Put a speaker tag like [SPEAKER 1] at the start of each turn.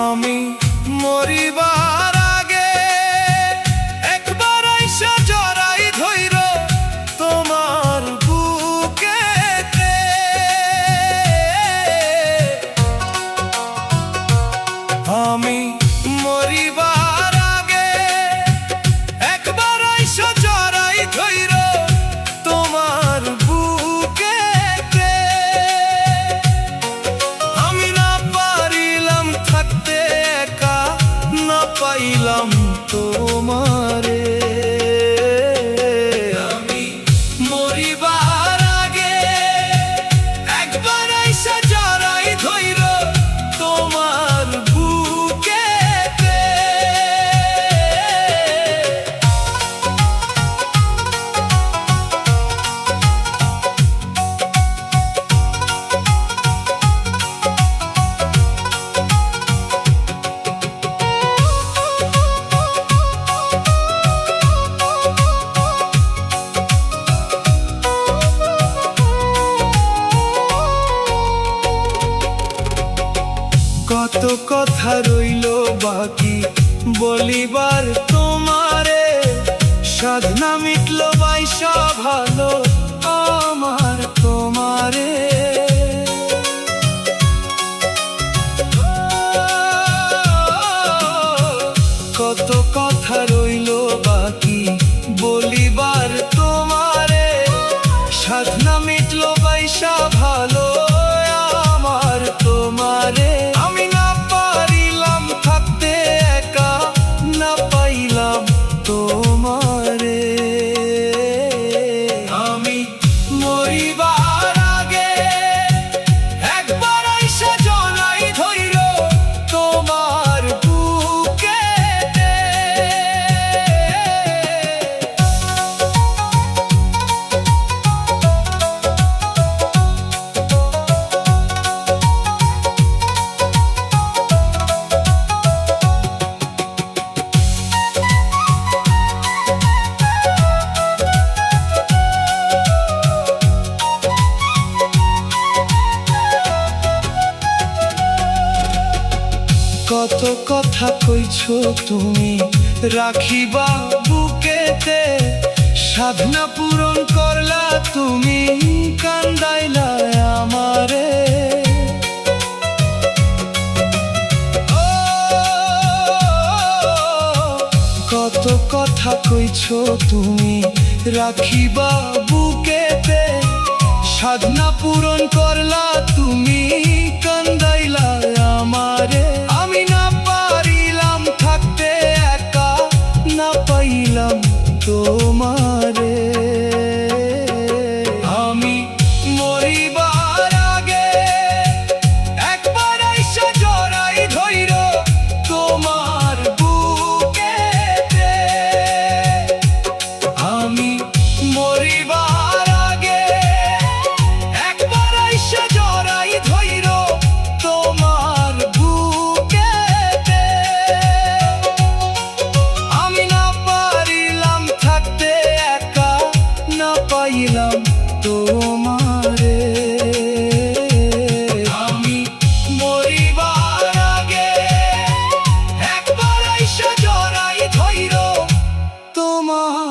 [SPEAKER 1] আমি মরিবার আগে একবার আইসা জড়াই ধইর তোমার বুকেতে। আমি মরিবার আগে একবার আইসা জড়াই ধইর তোমার বুকেতে। আমি না পারিলাম থাকতে একা, না পাইলাম তোমারে। আমি মরিবার আগে একবার আইসা জড়াই ধইর তোমার বুকেতে। কত কথা রইল বাকি বলিবার তোমারে, সাধনা মিটল বাইসা ভালো আমার তোমারে। কত কথা রইল বাকি বলিবার তোমারে, সাধনা মিটল বাইসা ভালো আমার তোমারে। আমি না পারিলাম থাকতে একা, না পাইলাম তোমারে। আমি মরিবার আগে একবার আইসা জড়াই ধইর তোমার বুকেতে। কত কথা কইছো তুমি রাখিবা বুকেতে, সাধনা পূরণ করলা তুমি কান্দাইলা আমারে। কত কথা কইছো তুমি রাখিবা বুকেতে, সাধনা পূরণ করলা তুমি কান্দাইলা আমারে। আমি না পারিলাম থাকতে একা, না পাইলাম তোমারে। আমি মরিবার আগে একবার আইসা জড়াই ধইর তোমার বুকেতে। আমি মরিবার আগে একবার আইসা জড়াই ধইর তোমার বুকেতে। আমি না পারিলাম থাকতে একা, না পাইলাম তোমারে। আমি মরিবার আগে একবার আইসা জড়াই ধইর তোমার